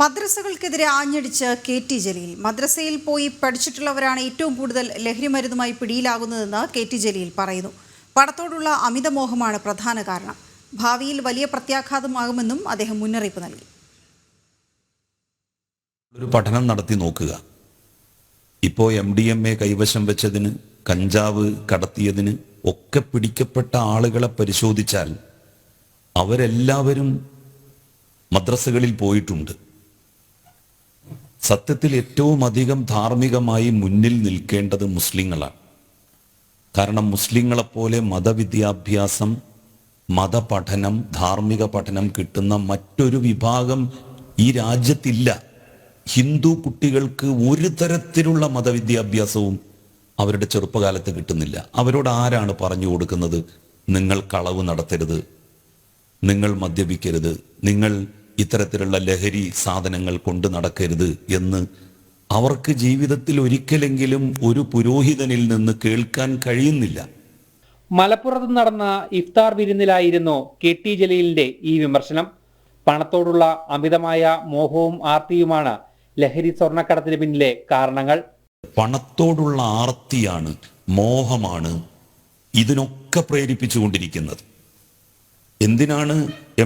മദ്രസകൾക്കെതിരെ ആഞ്ഞടിച്ച് K T. Jaleel. മദ്രസയിൽ പോയി പഠിച്ചിട്ടുള്ളവരാണ് ഏറ്റവും കൂടുതൽ ലഹരിമരുന്നുമായി പിടിയിലാകുന്നതെന്ന് കെ.ടി. ജലീൽ പറയുന്നു. പണത്തോടുള്ള അമിതമോഹമാണ് പ്രധാന കാരണം. ഭാവിയിൽ വലിയ പ്രത്യാഘാതമാകുമെന്നും അദ്ദേഹം മുന്നറിയിപ്പ് നൽകി. ഒരു പഠനം നടത്തി നോക്കുക. ഇപ്പോൾ MDMA കൈവശം വെച്ചതിന്, കഞ്ചാവ് കടത്തിയതിന് ഒക്കെ പിടിക്കപ്പെട്ട ആളുകളെ പരിശോധിച്ചാൽ അവരെല്ലാവരും മദ്രസകളിൽ പോയിട്ടുണ്ട്. സത്യത്തിൽ ഏറ്റവും അധികം ധാർമ്മികമായി മുന്നിൽ നിൽക്കേണ്ടത് മുസ്ലിങ്ങളാണ്. കാരണം മുസ്ലിങ്ങളെപ്പോലെ മതവിദ്യാഭ്യാസം, മതപഠനം, ധാർമ്മിക പഠനം കിട്ടുന്ന മറ്റൊരു വിഭാഗം ഈ രാജ്യത്തില്ല. ഹിന്ദു കുട്ടികൾക്ക് ഒരു തരത്തിലുള്ള മതവിദ്യാഭ്യാസവും അവരുടെ ചെറുപ്പകാലത്ത് കിട്ടുന്നില്ല. അവരോട് ആരാണ് പറഞ്ഞു കൊടുക്കുന്നത്, നിങ്ങൾ കളവ് നടത്തരുത്, നിങ്ങൾ മദ്യപിക്കരുത്, നിങ്ങൾ ഇത്തരത്തിലുള്ള ലഹരി സാധനങ്ങൾ കൊണ്ട് നടക്കരുത് എന്ന് അവർക്ക് ജീവിതത്തിൽ ഒരിക്കലെങ്കിലും ഒരു പുരോഹിതനിൽ നിന്ന് കേൾക്കാൻ കഴിയുന്നില്ല. മലപ്പുറത്ത് നടന്ന ഇഫ്താർ വിരുന്നിലായിരുന്നു കെ.ടി. ജലീലിന്റെ ഈ വിമർശനം. പണത്തോടുള്ള അമിതമായ മോഹവും ആർത്തിയുമാണ് ലഹരി സ്വർണ്ണക്കടത്തിന് പിന്നിലെ കാരണങ്ങൾ. പണത്തോടുള്ള ആർത്തിയാണ്, മോഹമാണ് ഇതിനൊക്കെ പ്രേരിപ്പിച്ചുകൊണ്ടിരിക്കുന്നത്. എന്തിനാണ്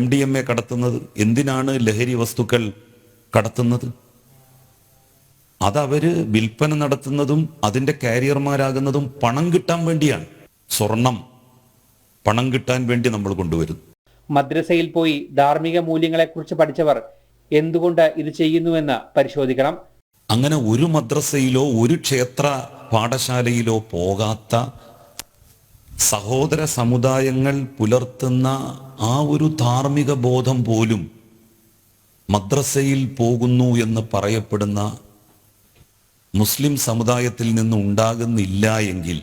MDMA കടത്തുന്നത്? എന്തിനാണ് ലഹരി വസ്തുക്കൾ കടത്തുന്നത്? അതവര് വിൽപ്പന നടത്തുന്നതും അതിൻ്റെ കാരിയർമാരാകുന്നതും പണം കിട്ടാൻ വേണ്ടിയാണ്. സ്വർണം പണം കിട്ടാൻ വേണ്ടി നമ്മൾ കൊണ്ടുവരും. മദ്രസയിൽ പോയി ധാർമ്മിക മൂല്യങ്ങളെക്കുറിച്ച് പഠിച്ചവർ എന്തുകൊണ്ട് ഇത് ചെയ്യുന്നുവെന്ന് പരിശോധിക്കണം. അങ്ങനെ ഒരു മദ്രസയിലോ ഒരു ക്ഷേത്ര പാഠശാലയിലോ പോകാത്ത സഹോദര സമുദായങ്ങൾ പുലർത്തുന്ന ആ ഒരു ധാർമ്മിക ബോധം പോലും മദ്രസയിൽ പോകുന്നു എന്ന് പറയപ്പെടുന്ന മുസ്ലിം സമുദായത്തിൽ നിന്ന് ഉണ്ടാകുന്നില്ല എങ്കിൽ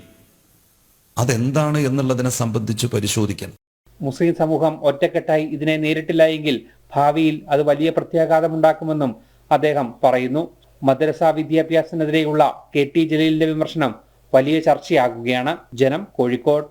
അതെന്താണ് എന്നുള്ളതിനെ സംബന്ധിച്ച് പരിശോധിക്കണം. മുസ്ലിം സമൂഹം ഒറ്റക്കെട്ടായി ഇതിനെ നേരിട്ടില്ല എങ്കിൽ ഭാവിയിൽ അത് വലിയ പ്രത്യാഘാതമുണ്ടാക്കുമെന്നും അദ്ദേഹം പറയുന്നു. മദ്രസ വിദ്യാഭ്യാസത്തിനെതിരെയുള്ള കെ.ടി. ജലീലിന്റെ വിമർശനം വലിയ ചർച്ചയാകുകയാണ്. ജനം, കോഴിക്കോട്.